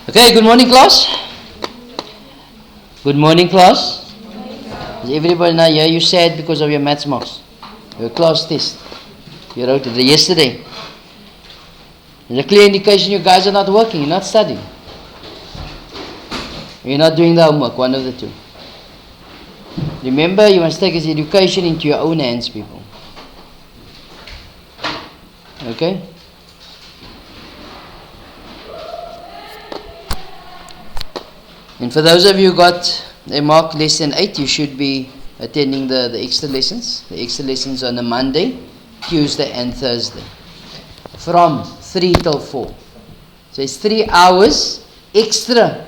Okay, good morning class. Good morning class. Is everybody now here? You sad because of your maths marks? Your class test. You wrote it yesterday. There's a clear indication you guys are not working, you're not studying. You're not doing the homework, one of the two. Remember, you must take this education into your own hands, people. Okay? And for those of you who got a mark lesson 8, you should be attending the extra lessons. The extra lessons on a Monday, Tuesday and Thursday. From 3 till 4. So it's 3 hours extra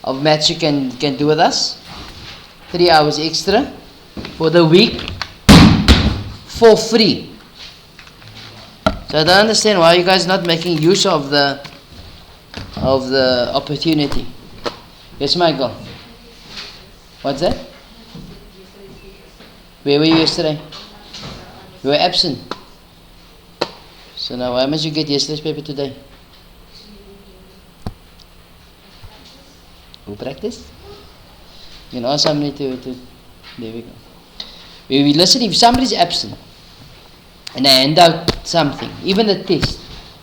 of maths you can do with us. 3 hours extra for the week for free. So I don't understand why you guys not making use of the opportunity. Yes, Michael. What's that? Where were you yesterday? You were absent. So now why must you get yesterday's paper today? Who practiced? You can ask somebody to there we go. We listen, if somebody's absent and I hand out something, even a test,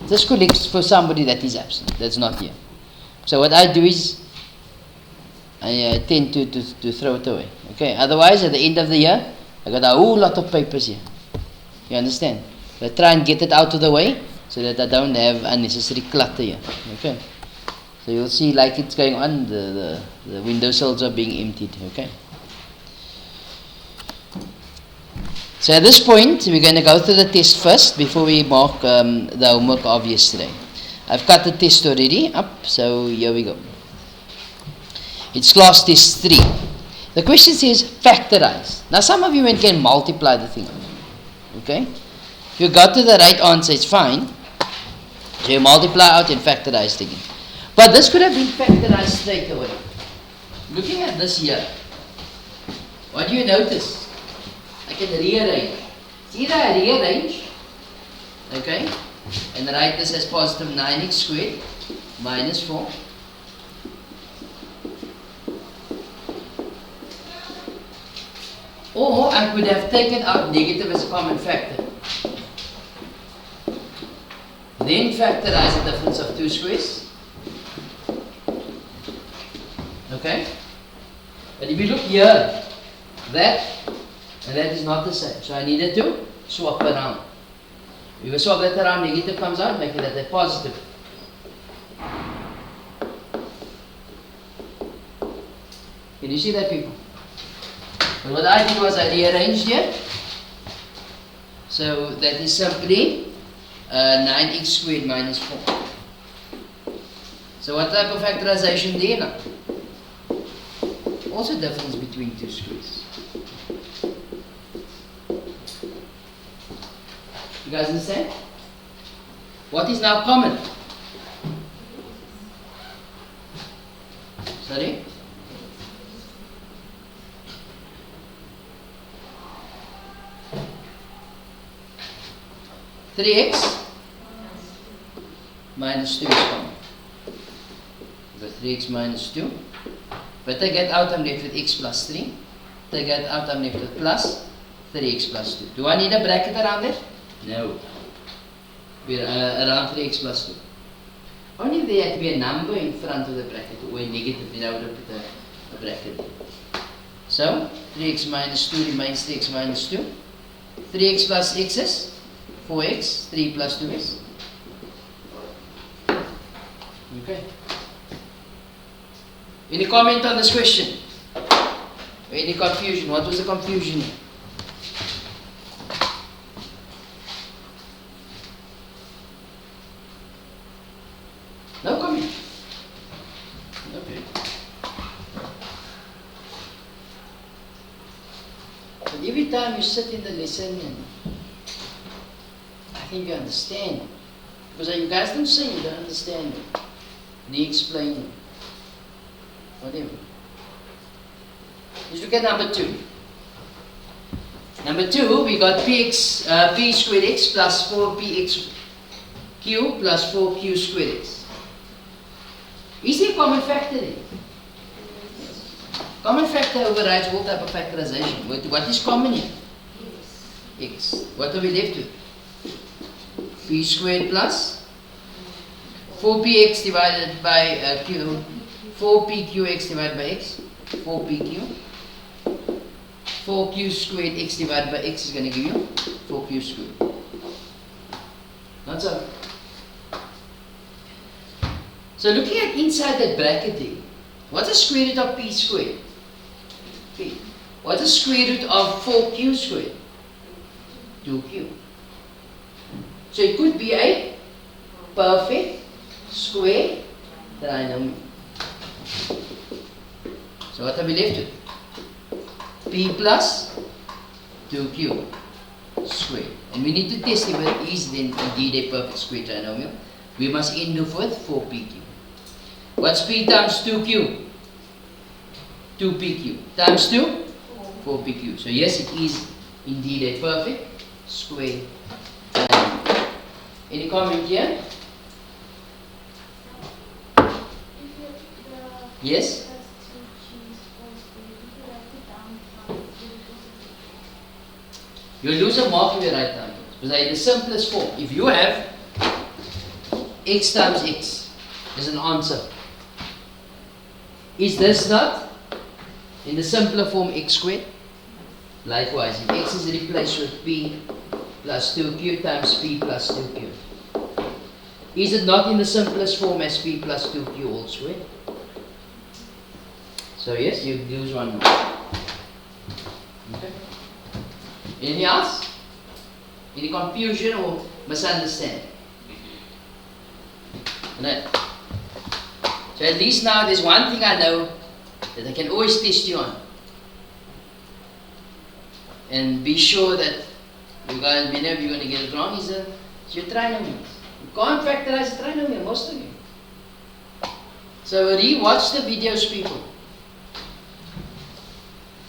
just collects for somebody that is absent, that's not here. So what I do is I tend to throw it away. Okay. Otherwise, at the end of the year, I got a whole lot of papers here. You understand? So I try and get it out of the way so that I don't have unnecessary clutter here. Okay. So you'll see, like it's going on, the windowsills are being emptied. Okay. So at this point, we're going to go through the test first before we mark the homework of yesterday. I've got the test already up, so here we go. It's class test 3. The question says factorize. Now some of you can multiply the thing. Okay? If you got to the right answer, it's fine. So you multiply out and factorize again. But this could have been factorized straight away. Looking at this here, what do you notice? I can rearrange. It's either I rearrange, okay, and write this as positive 9x squared minus 4. Or I could have taken out negative as a common factor. Then factorize the difference of 2 squares. Okay? But if you look here, that and that is not the same. So I needed to swap around. If you swap that around, negative comes out, making that a positive. Can you see that, people? But what I did was I rearranged here. So that is simply 9x squared minus 4. So what type of factorization there now? Also difference between 2 squares. You guys understand? What is now common? Sorry? Three x minus 2 is common. So 3x minus 2. But take that out, I'm left with x plus 3. Take that out, I'm left with plus 3x plus 2. Do I need a bracket around it? No. We're around 3x plus 2. Only if there had to be a number in front of the bracket or a negative, then I would have put a bracket there. So 3x minus 2 remains 3x minus 2. 3x plus x is 4x, 3 plus 2 is. Okay. Any comment on this question? Or any confusion? What was the confusion here? No comment. Okay. But every time you sit in the lesson, I think you understand. Because you guys don't say you don't understand it. They explain it. Whatever. Let's look at number 2. Number 2, we got p squared x plus 4px q plus 4q squared x. Is there a common factor there? Common factor overrides all type of factorization. What is common here? X. What are we left with? P squared plus 4px divided by q, 4pqx divided by x, 4pq, 4q squared x divided by x is going to give you 4q squared. Not so. So looking at inside that bracket there, what's the square root of p squared? P. What's the square root of 4q squared? 2q. So it could be a perfect square trinomial. So what are we left with? P plus 2q squared. And we need to test if it is then indeed a perfect square trinomial. We must end off with 4pq. What's p times 2q? 2pq. Times 2? 4pq. So yes, it is indeed a perfect square trinomial. Any comment here? Yes? You'll lose a mark if you write down. Because in the simplest form, if you have x times x is an answer, is this not in the simpler form x squared? Likewise, if x is replaced with p plus 2q times p plus 2q, is it not in the simplest form as p plus 2q all squared? So yes, you lose one more. Okay. Anything else? Any confusion or misunderstanding? Right. So at least now there's one thing I know that I can always test you on. And be sure that you guys, whenever you're going to get it wrong, is your trinomials. You can't factorize a trinomial, most of you. So re-watch the videos, people.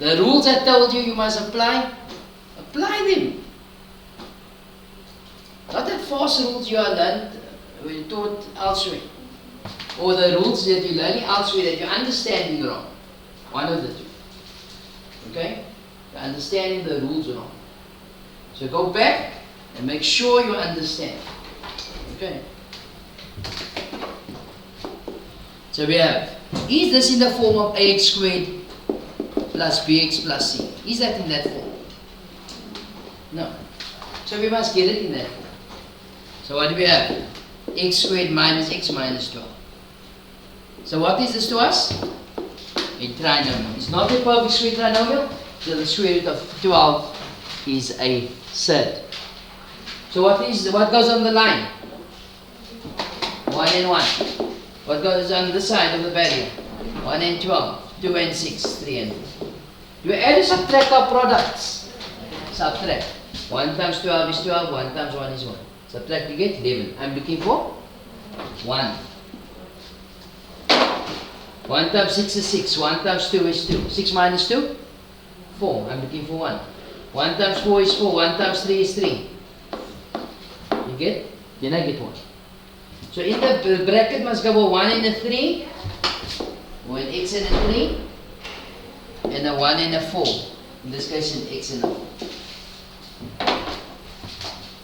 The rules I told you you must apply, apply them. Not that false rules you are learned, you taught elsewhere. Or the rules that you're learning elsewhere that you're understanding wrong. One of the two. Okay? You're understanding the rules wrong. So go back and make sure you understand. Okay? So we have, is this in the form of ax squared plus bx plus c? Is that in that form? No. So we must get it in that form. So what do we have? X squared minus x minus 12. So what is this to us? A trinomial. It's not a perfect square trinomial. So the square root of 12 is a third. So what goes on the line? 1 and 1. What goes on the side of the barrier? 1 and 12. 2 and 6. 3 and 4. Do we add or subtract our products? Subtract. 1 times 12 is 12. 1 times 1 is 1. Subtract, you get 11. I'm looking for 1. 1 times 6 is 6. 1 times 2 is 2. 6 minus 2? 4. I'm looking for 1. 1 times 4 is 4. 1 times 3 is 3. You get? Then I get 1. So in the bracket must go a 1 and a 3, or an x and a 3, and a 1 and a 4. In this case, an x and a 4.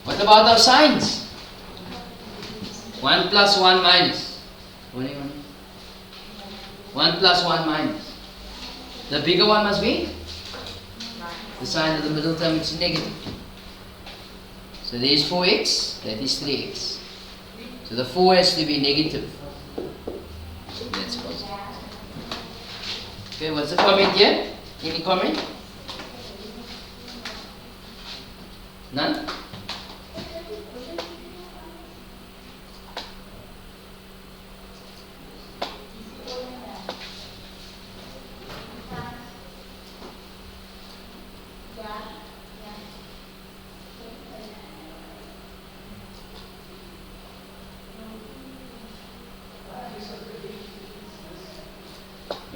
What about our signs? 1 plus 1 minus. 1 plus 1 minus. The bigger one must be the sign of the middle term, which is negative. So there is 4x, that is 3x. So the 4 has to be negative. That's positive. Okay, what's the comment here? Any comment? None?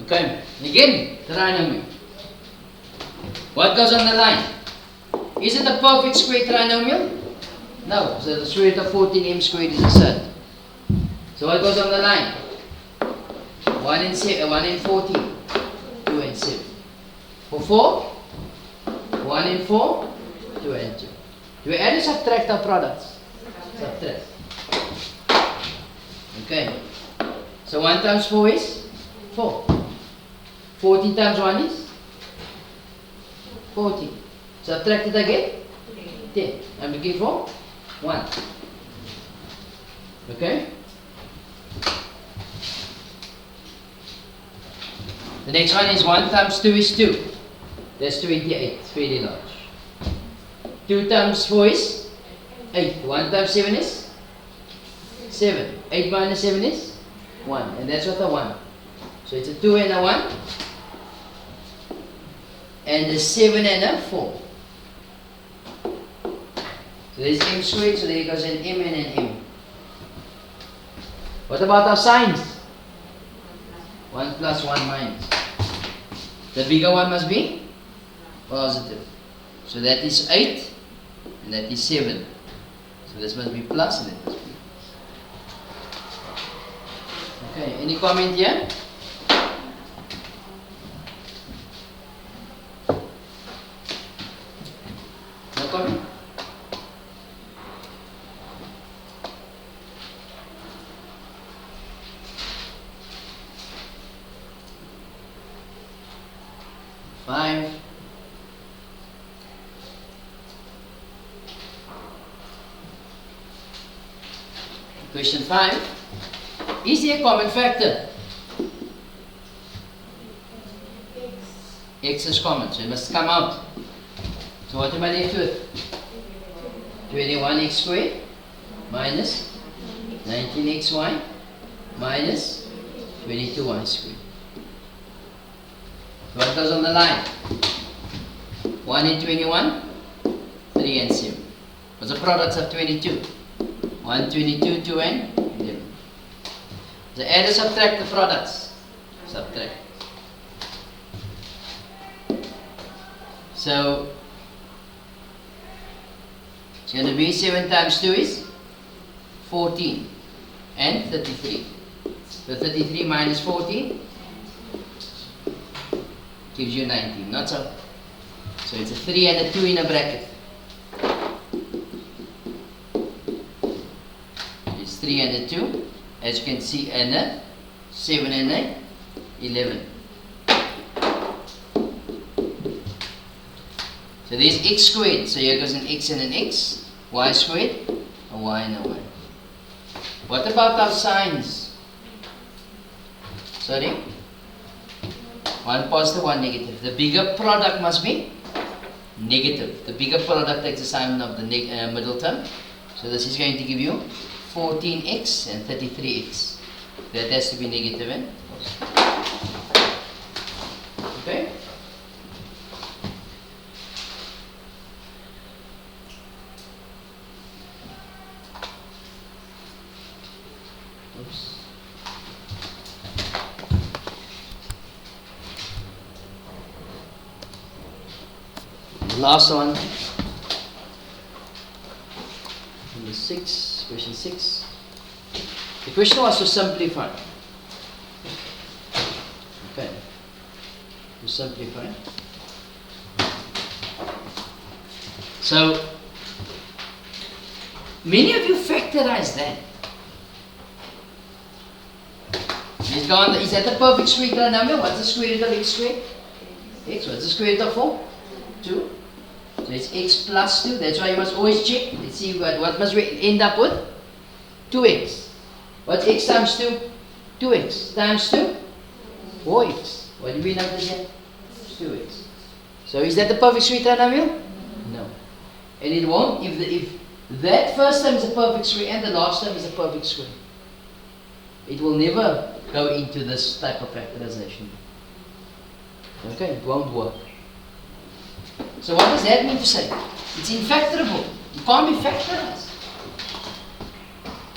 Okay, again, trinomial. What goes on the line? Is it a perfect square trinomial? No, so the square root of 14m squared is a third. So what goes on the line? 1 and 14, 2 and 7. For 4, 1 and 4, 2 and 2. Do we add or subtract our products? Subtract. Okay. So 1 times 4 is 4. 14 times 1 is 14. Subtract it again? 10. I'm looking for 1. Okay? The next one is 1 times 2 is 2. That's 28. It's fairly large. 2 times 4 is 8. 1 times 7 is 7. 8 minus 7 is 1. And that's what I want. So it's a 2 and a 1. And a 7 and a 4. So there's m squared, so there goes an m and an m. What about our signs? 1 plus 1 minus. The bigger one must be positive. So that is 8 and that is 7. So this must be plus and that must be. Okay, any comment here? No comment? Question 5. Is there a common factor? X is common, so it must come out. So what am I left with? 21x squared minus 19xy minus 22y squared. So what goes on the line? 1 and 21, 3 and 7. What's the products of 22? 1, 22, 2 and 11. So add or subtract the products? Subtract. So it's going to be 7 times 2 is 14 and 33. So 33 minus 14 gives you 19, not so. So it's a 3 and a 2 in a bracket. It's 3 and a 2, as you can see, and a 7 and a 11. So there's x squared, so here goes an x and an x, y squared, a y and a y. What about our signs? Sorry? One positive, one negative. The bigger product must be negative. The bigger product takes the sign of the middle term. So this is going to give you 14x and 33x. That has to be negative and positive. Okay? Oops. Last one, number 6, question 6. The question was to simplify. Okay, to simplify. So, many of you factorize that. Let's go on. Is that the perfect square root number? What's the square root of x squared? X. What's the square root of 4? 2. So it's x plus 2. That's why you must always check. Let's see what must we end up with? 2x. What's x times 2? 2x. Times 2? 4x. What do we end up with here? 2x. So is that the perfect square root number? No. And it won't. If that first term is a perfect square and the last term is a perfect square, it will never go into this type of factorization. Okay, it won't work. So what does that mean to say? It's infactorable. It can't be factorized.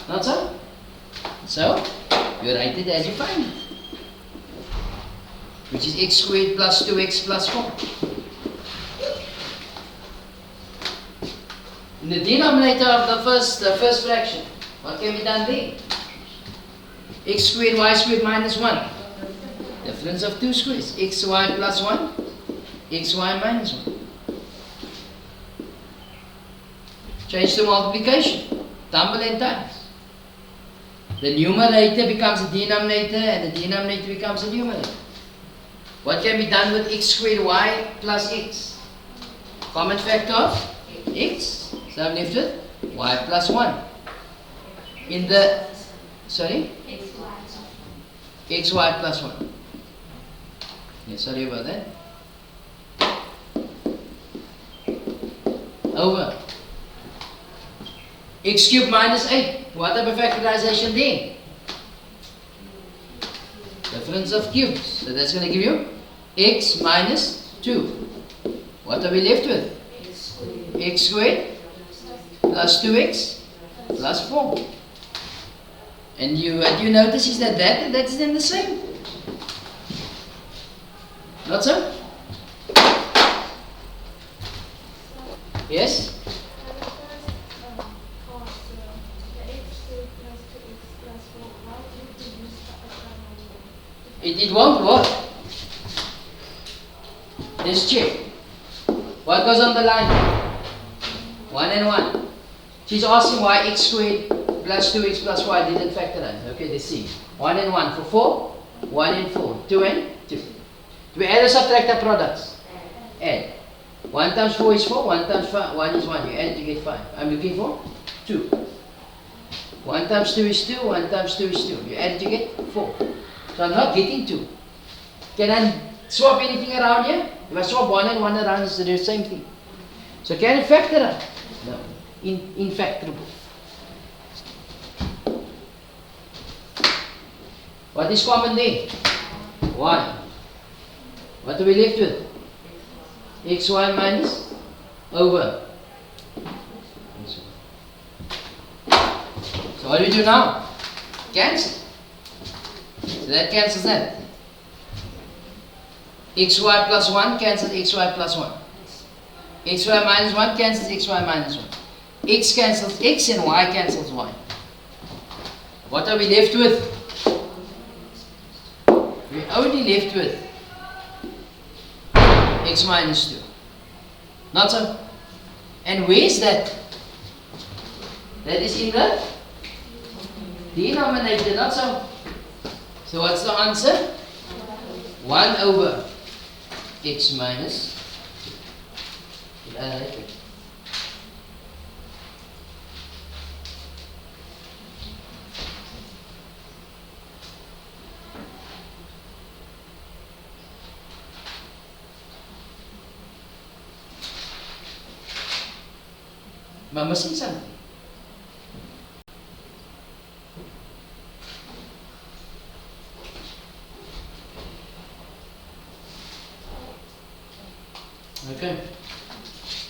Not so? So, you write it as you find it. Which is x squared plus 2x plus 4. In the denominator of the first fraction, what can be done there? X squared y squared minus 1. Difference of two squares. Xy plus 1, xy minus 1. Change to multiplication. Tumble and times. The numerator becomes a denominator and the denominator becomes a numerator. What can be done with x squared y plus x? Common factor of x. So I'm left with y plus 1. In the, sorry? xy plus 1. Yeah, sorry about that. Over x cubed minus 8. What type of factorization there? Difference of cubes. So that's going to give you x minus 2. What are we left with? X squared plus 2x plus 4. And what you notice is that that's then the same. Not so? Yes? It won't work. Let's check. What goes on the line? 1 and 1. She's asking why x squared plus 2x plus y didn't factorize. Okay, let's see. 1 and 1 for 4. 1 and 4. 2 and 2. Do we add or subtract our products? Add. 1 times 4 is 4. 1 times 1 is 1. You add to get 5. I'm looking for 2. 1 times 2 is 2. 1 times 2 is 2. You add to get 4. So I'm not getting 2. Can I swap anything around here? If I swap 1 and 1 around, it's the same thing. So can it factorize? No. Infactorable. What is common there? 1. What are we left with? xy minus over. So what do we do now? Cancel. So that cancels that. xy plus 1 cancels xy plus 1. xy minus 1 cancels xy minus 1. X cancels x and y cancels y. What are we left with? We're only left with x minus 2. Not so? And where is that? That is in the denominator, not so? So what's the answer? 1 over x minus 2. Did I write it? Am I missing something? Okay.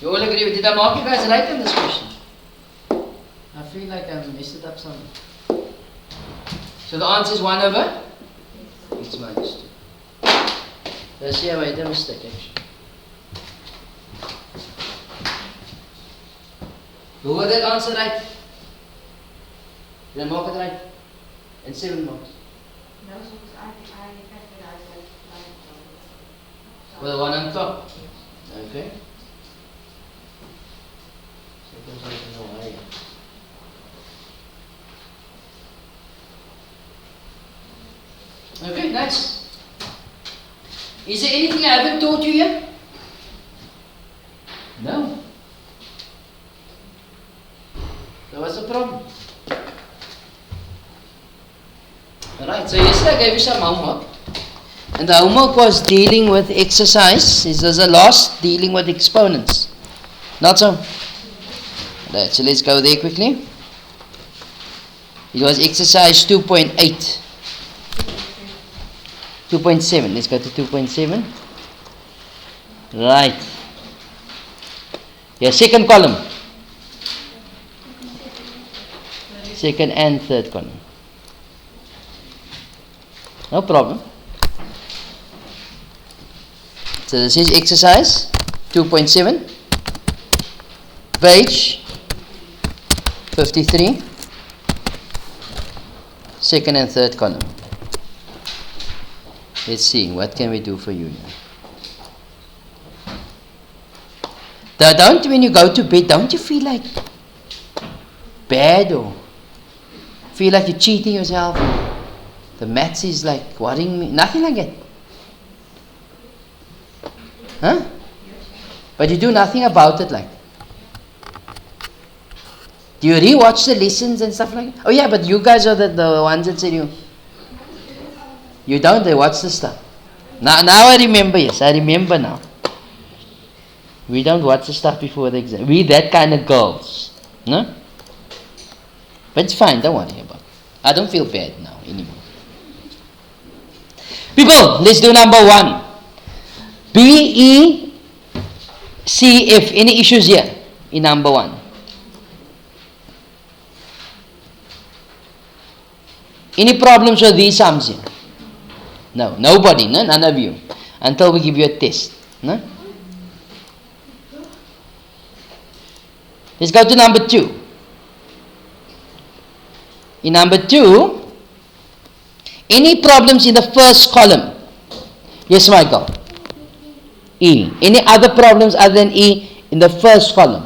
You all agree with, did I mark you guys right in this question? I feel like I messed it up somewhere. So the answer is 1 over x minus 2. Let's see how I made a mistake actually. Who got that answer right? Did I mark it right? And 7 marks. No, because I factorized it. Well, the one on top. Okay. Okay, nice. Is there anything I haven't taught you yet? No. So what's the problem? Alright, so yesterday I gave you some homework. And the homework was dealing with exercise. This is the last dealing with exponents. Not so? Right, so let's go there quickly. It was exercise 2.8. 2.7. Let's go to 2.7. Right. Yeah, second column. Second and third column. No problem. So this is exercise 2.7, page 53, second and third column. Let's see, what can we do for you now? Don't, when you go to bed, don't you feel like bad or feel like you're cheating yourself? The maths is like worrying me. Nothing like that. Huh? But you do nothing about it like. Do you rewatch the lessons and stuff like that? Oh yeah, but you guys are the ones that said you don't, they watch the stuff. Now I remember, yes, I remember now. We don't watch the stuff before the exam. We that kind of girls. No? But it's fine, don't worry about it. I don't feel bad now anymore. People, let's do number 1. BECF. Any issues here in number 1? Any problems with these sums here? No, nobody, no? None of you. Until we give you a test. No? Let's go to number 2. In number 2, any problems in the first column? Yes, Michael. E. Any other problems other than E in the first column?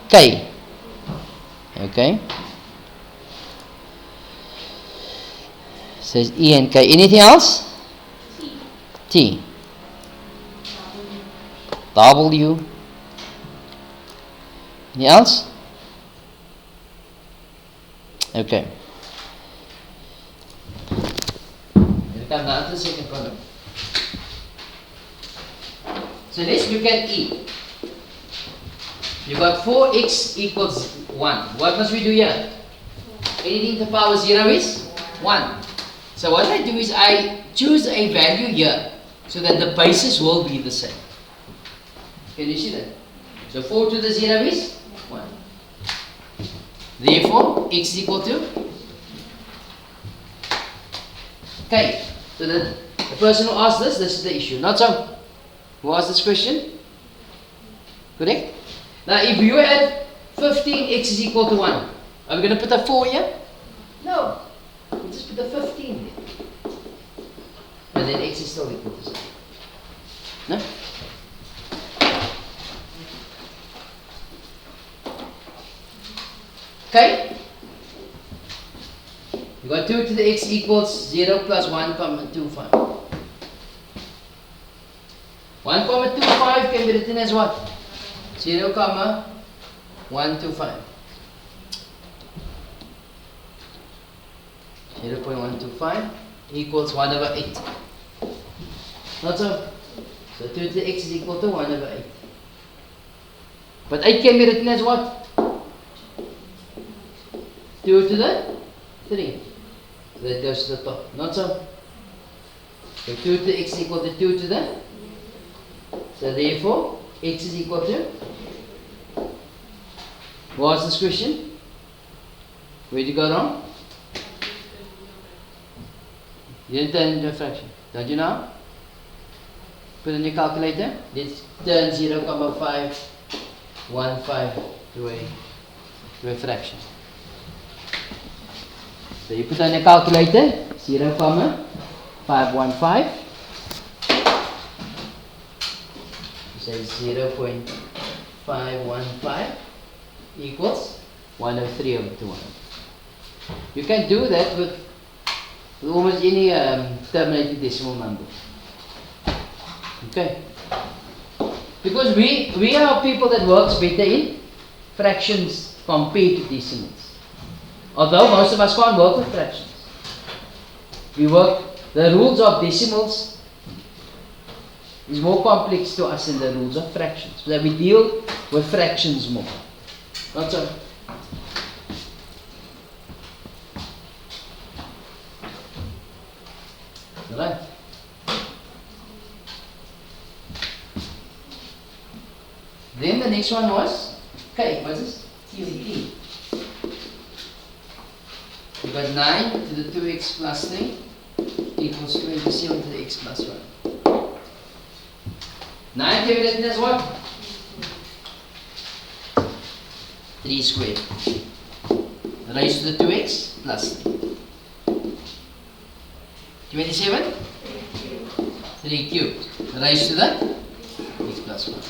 K. Okay. Says E and K. Anything else? T. W. Anything else? Okay. We'll come down to the second column. So let's look at E. You got 4x equals 1. What must we do here? Anything to the power 0 is 1. So what I do is I choose a value here so that the bases will be the same. Can you see that? So 4 to the 0 is 1. Therefore, x is equal to K. So the person who asked this is the issue. Not so. Who asked this question? Correct? Now if you had 15x is equal to 1, are we going to put a 4 here? No. We'll just put a 15 there. And then x is still equal to 0. No? Okay? You got 2 to the x equals 0 plus 1 comma 25. 1 comma 25 can be written as what? 0 comma 125. 0.125 equals 1 over 8. Not so? So 2 to the x is equal to 1 over 8. But 8 can be written as what? 2 to the 3. So that goes to the top. Not so? So 2 to the x is equal to 2 to the. So therefore, x is equal to. What's this question? Where did you go wrong? You didn't turn into a fraction. Don't you know? Put in your calculator. Let's turn 0.515 to a fraction. So you put on your calculator 0.515. You say 0.515 equals 1 over 3 over 2. You can do that with almost any terminated decimal number. Okay. Because we are people that works better in fractions compared to decimals. Although most of us can't work with fractions. We work, the rules of decimals is more complex to us than the rules of fractions. So that we deal with fractions more. Not so. Right. Then the next one was, okay, what's this? T and T. We got 9 to the 2x plus 3 equals 27 to the x plus 1. 9 can be written as what? 3 squared raised to the 2x plus 3. 27? 3 cubed. Raised to the x plus 1.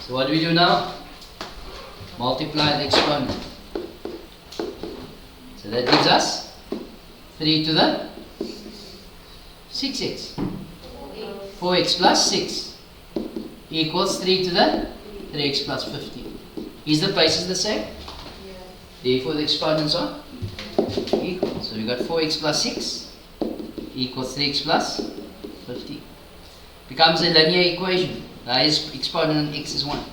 So what do we do now? Multiply the exponent. So that gives us 3 to the 6x. 4x plus 6 equals 3 to the 3x plus 15. Is the basis the same? Therefore the exponents are equal. So we got 4x plus 6 equals 3x plus 15. Becomes a linear equation. The highest exponent on x is 1.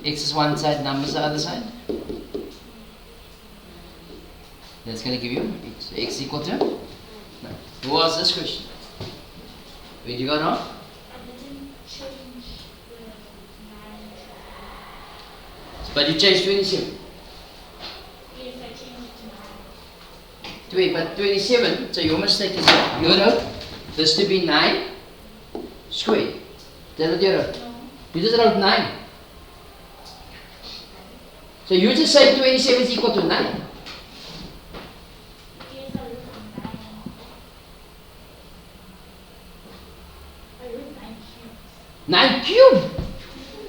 X is one side, numbers the other side. That's going to give you x. So x equal to? No. Who asked this question? Where did you go now? I didn't change the 9. But you changed 27. Yes, I changed it to 9. Wait, but 27, so your mistake is here. You wrote this to be 9 squared. Is that what you wrote? No. You just wrote 9. So you just say 27 is equal to 9. Yes, I wrote 9. I wrote 9 cubes. 9 cubed.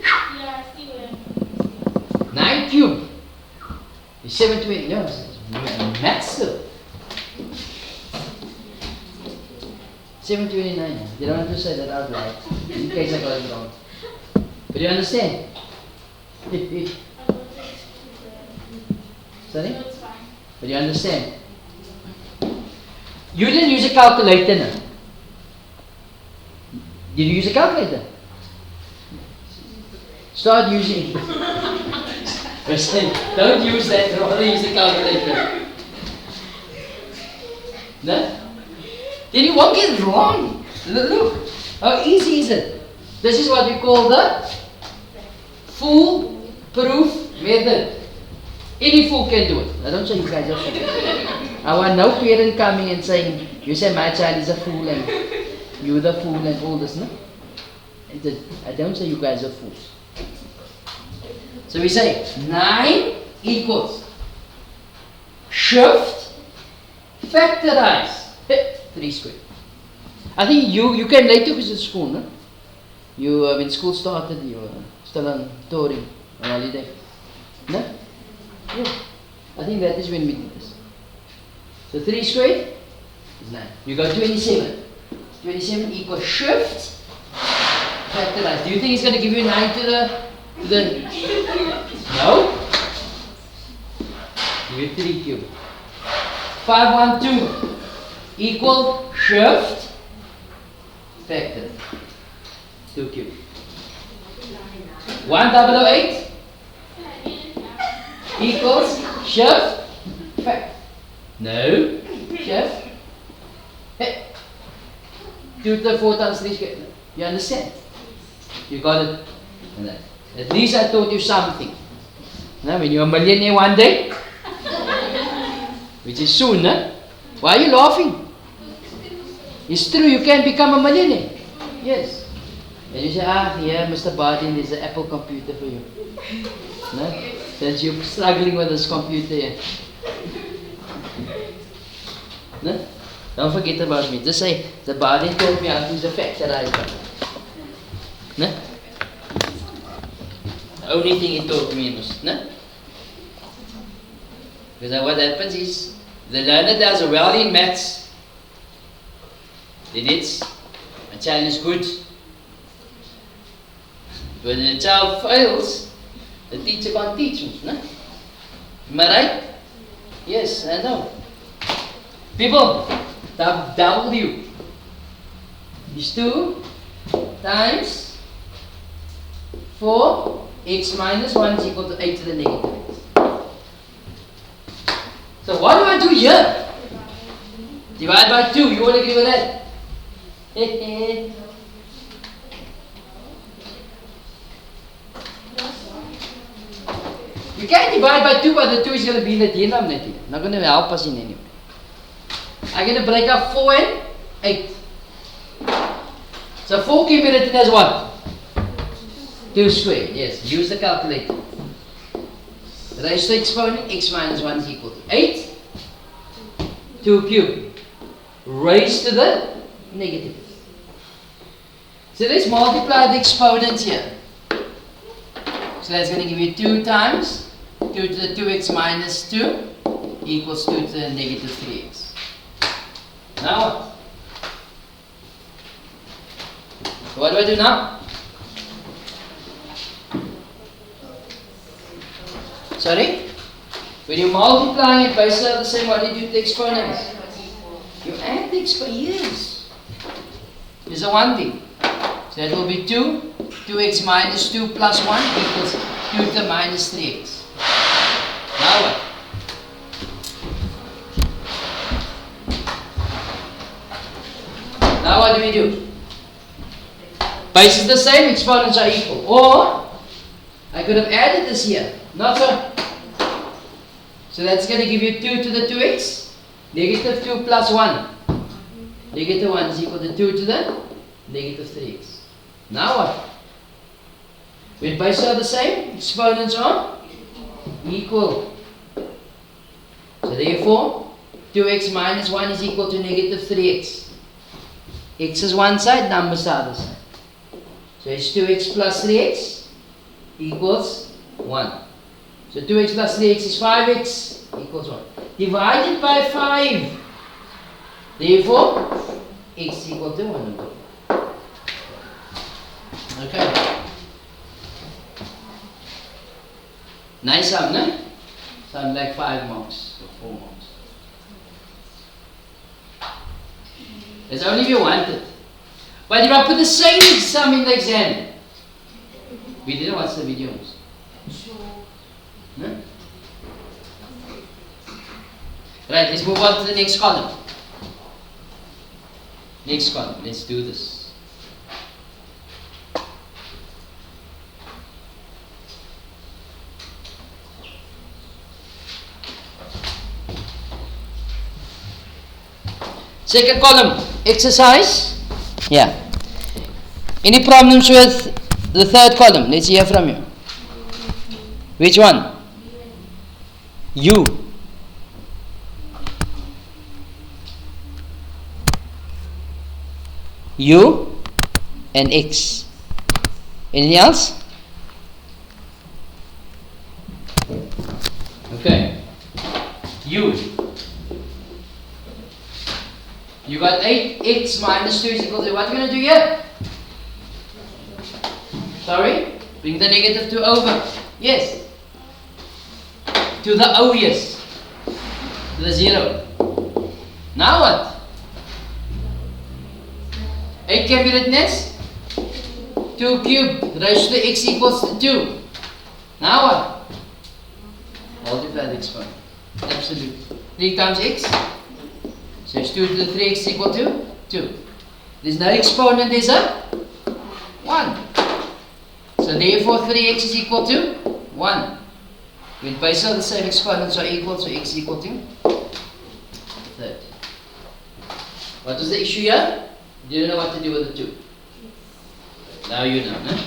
Yeah, I see where I'm 9 cubed. It's 720. No, it's maths still. 729. You don't have to say that out loud in case I got it wrong. But you understand? Sorry? No, it's fine. But you understand? You didn't use a calculator now. Did you use a calculator? Start using it. Don't use that, rather use the calculator. No? Then you won't get it wrong. Look, how easy is it? This is what we call the foolproof method. Any fool can do it. I don't say you guys are fools. I want no parent coming and saying, you say my child is a fool and you're the fool and all this. No? I don't say you guys are fools. So we say 9 equals shift factorize 3 squared. I think you came late to visit school, no? You when school started, you were still on touring on holiday. No? Yeah. I think that is when we did this. So 3 squared is 9. You got 27. 27 equals shift factorize. Do you think it's going to give you 9 to the no? Give it 3 cubed. 512 equal shift factor 2 cubed. 1008 equals shift factor. No, shift. Hey. 2 to the 4 times 3 squared. You understand? You got it? At least I taught you something. Now, when you're a millionaire one day, which is soon, huh? Why are you laughing? It's true, you can become a millionaire. Yes. And you say, here, Mr. Bardin, there's an Apple computer for you. No? Since you're struggling with this computer here. No? Don't forget about me. Just say, the Bardin told me how to use the factorizer. No? The only thing he told me was, no? Because what happens is, the learner does well in maths, then it's, a child is good. When a child fails, the teacher can't teach him, no? Am I right? Yes, I know. People, W is 2 times 4, x minus 1 is equal to 8 to the negative 8. So what do I do here? Divide by 2. You all agree with that? You can't divide by 2, but the 2 is going to be in the denominator. Not going to help us in any way. I'm going to break up 4 and 8. So 4 can be written as what? 2 squared. Yes, use the calculator. Raise to exponent, x minus 1 is equal to 8. 2 cubed raised to the negative. So let's multiply the exponents here. So that's going to give you 2 times 2 to the 2x minus 2 equals 2 to the negative 3x. Now what? So what do I do now? Sorry? When you're multiplying it by the same, what do you do to the exponents? You add the exponents. Yes. This is one thing. So that will be 2x minus 2 plus 1 equals 2 to the minus 3x. Now what? Now what do we do? Base is the same, exponents are equal. Or, I could have added this here. Not so. So that's going to give you 2 to the 2x. Negative 2 plus 1. Negative 1 is equal to 2 to the negative 3x. Now what? When bases are the same, exponents are equal. So therefore, 2x minus 1 is equal to negative 3x. X is one side, numbers are the other side. So it's 2x plus 3x equals 1. So 2x plus 3x is 5x equals 1. Divided by 5. Therefore, x equal to 1 over. Okay. Nice sum, no? Sound like 5 marks or 4 marks. It's only if you want it. But if I put the same sum in the exam, we didn't watch the videos. Sure. No? Right, let's move on to the next column. Next column, let's do this. Second column, exercise. Yeah. Any problems with the third column? Let's hear from you. Which one? U. U and X. Anything else? Okay. U. You got 8x minus 2 is equal to, what are you going to do here? Sorry? Bring the negative 2 over. Yes. To the O, yes. To the 0. Now what? 8 can be written as 2 cubed raised to x equals to 2. Now what? Multiply the exponent. Absolutely. 3 times x. So it's 2 to the 3x equal to 2. There's no exponent, there's a 1. So therefore 3x is equal to 1. When bases are the same, exponents are equal, so x is equal to 30. What was the issue here? You didn't know what to do with the 2. Now you know, no?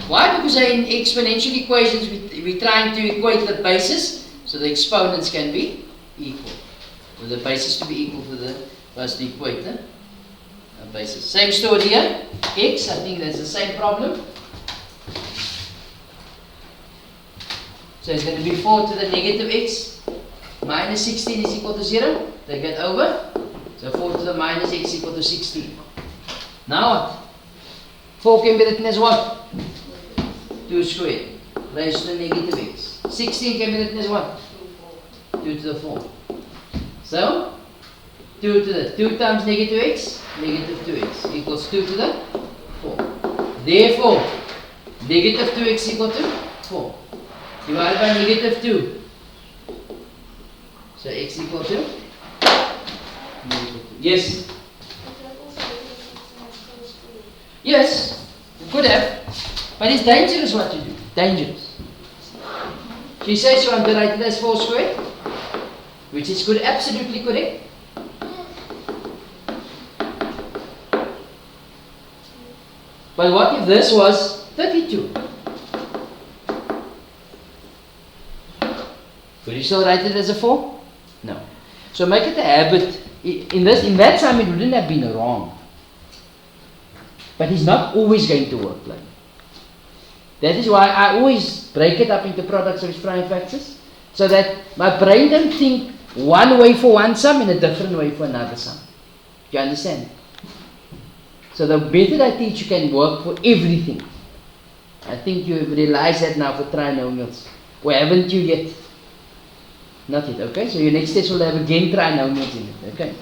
Why? Because in exponential equations we're trying to equate the bases so the exponents can be equal. For the bases to be equal for us to equate the bases. Same story here. X, I think that's the same problem. So it's going to be 4 to the negative x minus 16 is equal to 0. Take that over. So 4 to the minus x equal to 16. Now what? 4 can be written as what? 2 squared raised to the negative x. 16 can be written as what? 2 to the 4. So 2 to the 2 times negative x, negative 2x equals 2 to the 4. Therefore, negative 2x equal to 4. Divided by negative 2. So x equal to negative 2. Yes? Yes, you could have. But it's dangerous what you do. Dangerous. She says you want to write it as 4 squared, which is good, absolutely correct. But what if this was 32? Could you still write it as a 4? No. So make it a habit. In that time it wouldn't have been wrong. But it's not always going to work like that. That is why I always break it up into products of its prime factors, so that my brain don't think one way for one sum and a different way for another sum. Do you understand? So the method I teach you can work for everything. I think you have realized that now for trinomials. Or haven't you yet? Not yet, okay? So your next test will have again trinomials in it, okay?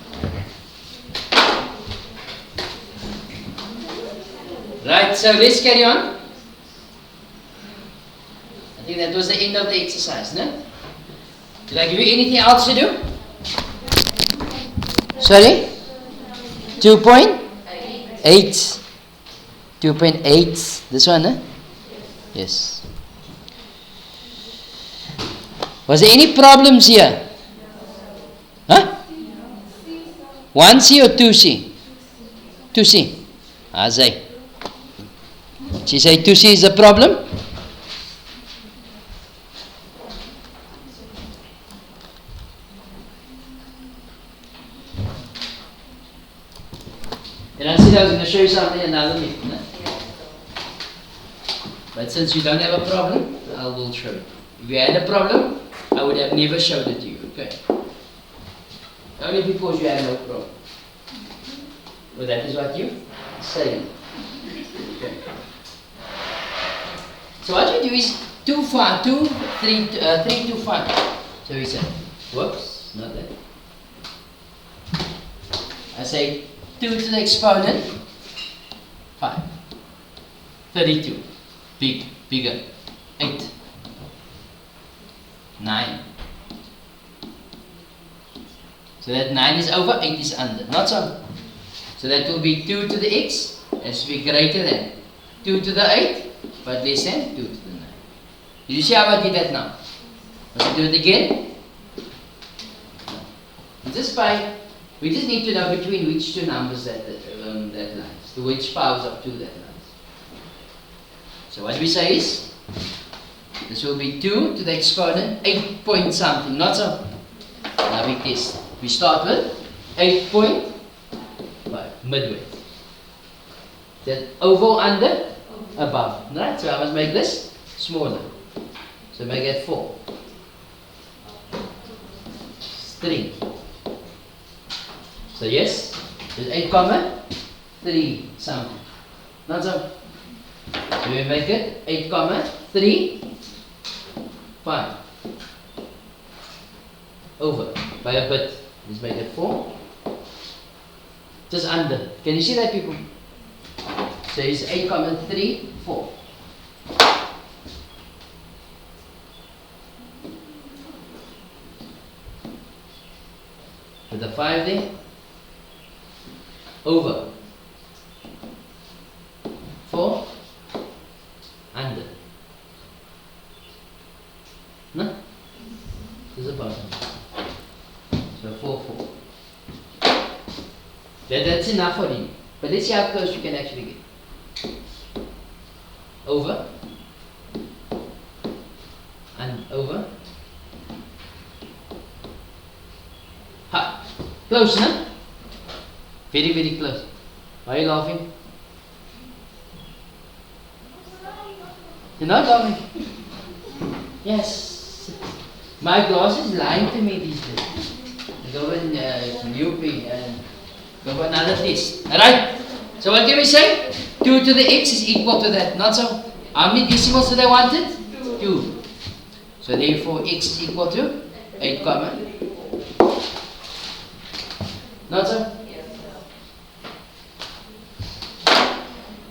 Right, so let's carry on. I think that was the end of the exercise, no? Did I give you anything else to do? Sorry? 2.8. 2.8. This one, eh? Yes. Was there any problems here? Huh? 1C or 2C? 2C. Azai. She said 2C is a problem? And I said I was going to show you something another method. No? But since you don't have a problem, I will show you. If you had a problem, I would have never showed it to you. Okay? Only because you have no problem. Well, that is what you say. Okay. So what you do is 3, 2, 5. So we say, whoops, not that. I say 2 to the exponent 5. 32. Bigger. 8. 9. So that 9 is over, 8 is under. Not so. So that will be 2 to the x has to be greater than 2 to the 8, but less than 2 to the 9. Did you see how I did that now? Let's do it again. We just need to know between which two numbers that lies. To which powers of 2 that lies. So what we say is, this will be 2 to the exponent 8 point something, not so. Now we test. We start with 8.5, midway. That over or under? Above. Right? So I must make this smaller. So make it 4. 3. So yes, there's 8 comma 3 something. Not so. So we make it 8 comma 3 5. Over by a bit. Let's make it 4. Just under. Can you see that, people? So it's 8 comma 3 4. With the 5 there. Over 4 under. No? This is a bottom. So 4 4. That's enough for you. But let's see how close you can actually get. Over and over. Ha! Close, no? Very, very close. Why are you laughing? You're not laughing? Yes. My glass is lying to me these days. Go and UP and go for another test. Alright? So what can we say? 2 to the x is equal to that. Not so. How many decimals did I want it? 2. So therefore x is equal to 8 comma. Not so?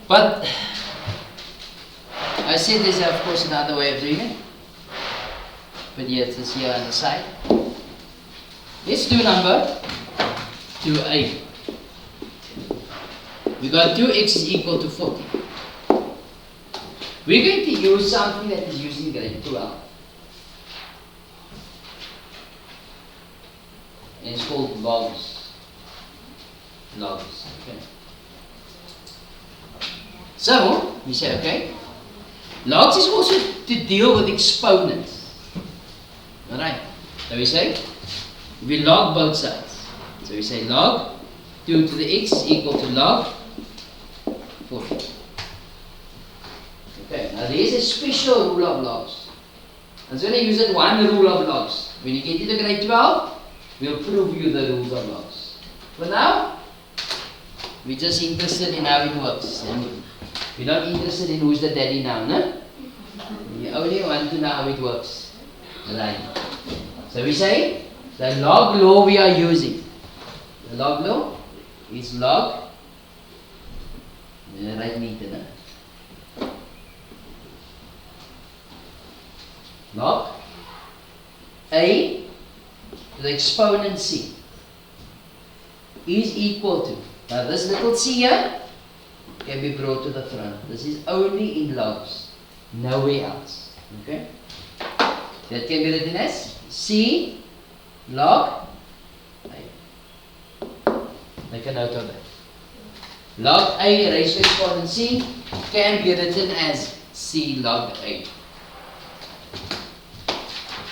But I said there's of course another way of doing it. But yet it's here on the side. Let's do number 2a. We got 2x is equal to 40. We're going to use something that is used in grade 12. And it's called logs. Logs. Okay. So, we say, okay, logs is also to deal with exponents. Alright. So we say, We log both sides. So we say log 2 to the x is equal to log 40. Okay, now there is a special rule of logs. I'm going to use that one rule of logs. When you get into grade 12, we'll prove you the rules of logs. For now, we're just interested in how it works. And we're not interested in who's the daddy now, no? We only want to know how it works. Right. So we say, the log law we are using. The log law is log. Right meter, no? Log a to the exponent c is equal to, now this little c here can be brought to the front. This is only in logs, nowhere else. Okay? That can be written as c log a. Make a note of that. Log a raised to exponent c can be written as c log a.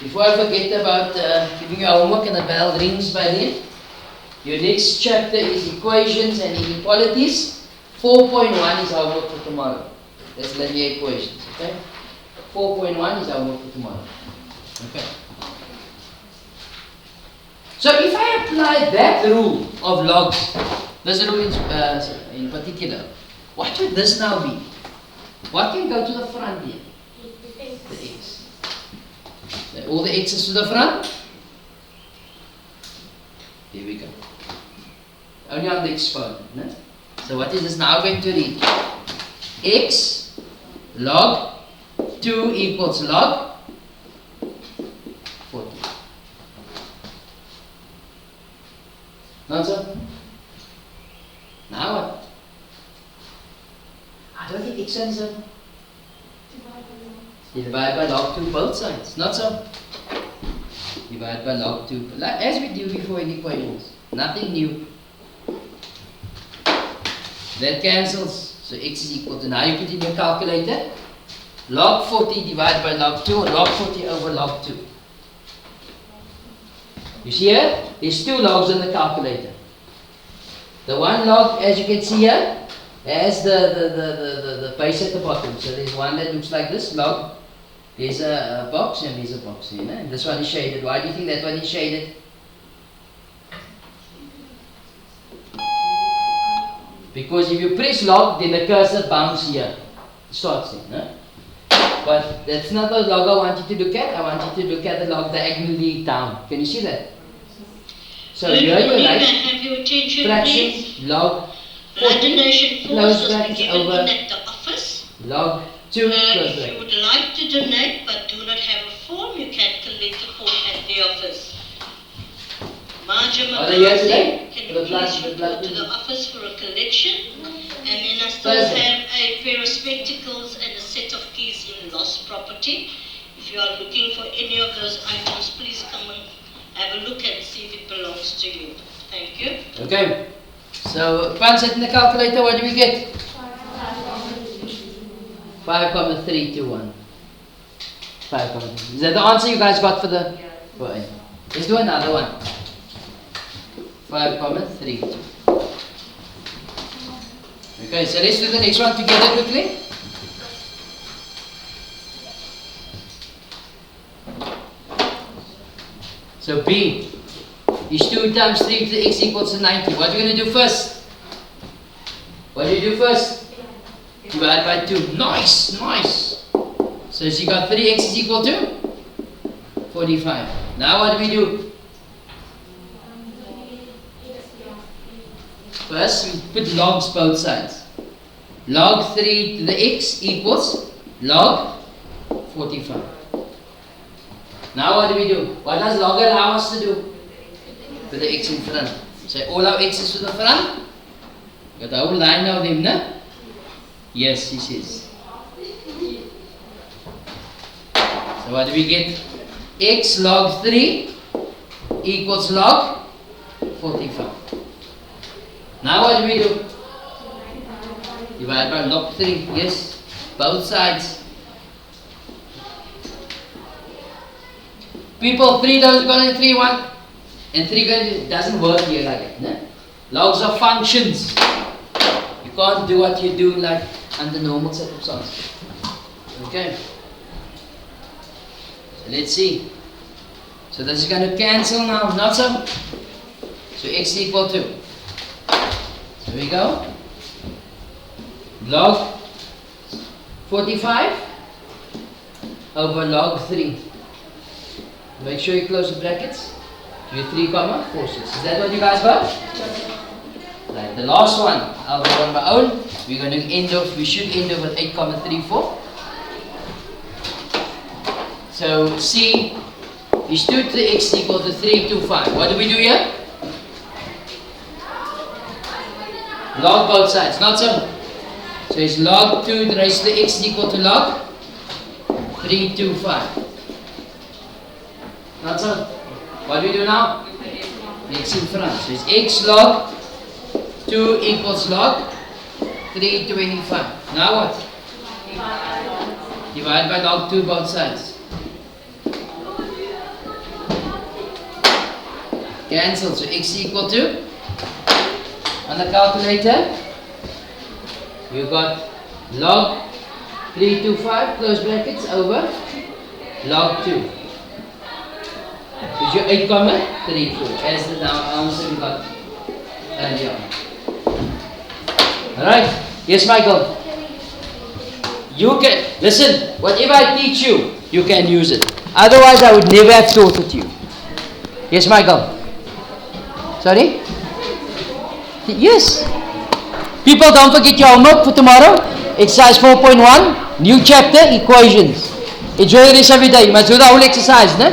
Before I forget about giving you homework and the bell rings by then, your next chapter is equations and inequalities. 4.1 is homework for tomorrow. That's linear equations, okay? 4.1 is homework for tomorrow. Okay. So if I apply that rule of logs, this rule in particular, what would this now be? What can go to the front here? The x. All the x's to the front. Here we go. Only on the exponent. No? So what is this now going to read? X log 2 equals log 40. Not so? Now what? I don't think x is a divide by log 2 both sides. Not so? Divide by log 2. As we do before in equations. Nothing new. That cancels. So x is equal to, now you put in your calculator. Log 40 divided by log 2 or log 40 over log 2. You see here? There's two logs on the calculator. The one log, as you can see here, has the base at the bottom. So there's one that looks like this, log. There's a box and there's a box here. And this one is shaded. Why do you think that one is shaded? Because if you press log, then the cursor bounces here. Starts here. No? But that's not the log I want you to look at. I want you to look at the log diagonally down. Can you see that? So here you write fraction log 40 close brackets over log 2 close brackets. If you would like to donate but do not have a form, you can collect a form at the office. Marja Mabasi, can you please report to the office for a collection? And then I still have a pair of spectacles and a set of keys in lost property. If you are looking for any of those items, please come and have a look and see if it belongs to you. Thank you. Okay. So, punch it in the calculator, what do we get? 5,321. 5,321. Is that the answer you guys got for the... For A? Let's do another one. 5,32. Okay, so let's do the next one together quickly. So B is 2 times 3 to the x equals to 90. What are you going to do first? What do you do first? Divide by 2. Nice, nice. So she got 3x is equal to 45. Now what do we do? First, we put logs both sides. Log 3 to the x equals log 45. Now what do we do? What does log allow us to do? Put the x in front. Say all our x's to the front. Got the whole line of them, no? Yes, he says. So what do we get? X log 3 equals log 45. Now what do we do? Divide by log 3. Yes, both sides. People, 3 times 1 and 3, 1. And 3 doesn't work here like that. No? Logs are functions. You can't do what you do like under normal circumstances. Okay. So let's see. So this is going to cancel now, not so. So x equal to. Here we go. Log 45 over log 3. Make sure you close the brackets. You 3 comma 4 6. Is that what you guys got? Right. The last one, I'll go on my own. We're going to end off. We should end off with 8 comma 3 4. So C is 2 to the x equal to 3 2 5. What do we do here? Log both sides, not so. So it's log 2 raised to the x equal to log 3 2 5. Not so. What do we do now? X in front. So it's x log 2 equals log 325. Now what? Divide by log 2 both sides. Cancel. So x equal to, on the calculator, you got log 325 close brackets over log 2. Is your 8 comma 3 4 as the answer we got earlier on. Alright, yes Michael. You can, listen, whatever I teach you, you can use it. Otherwise I would never have taught it to you. Yes Michael. Sorry? Yes. People, don't forget your homework for tomorrow. Exercise 4.1, new chapter, equations. Enjoy the rest of your day. You must do the whole exercise, no?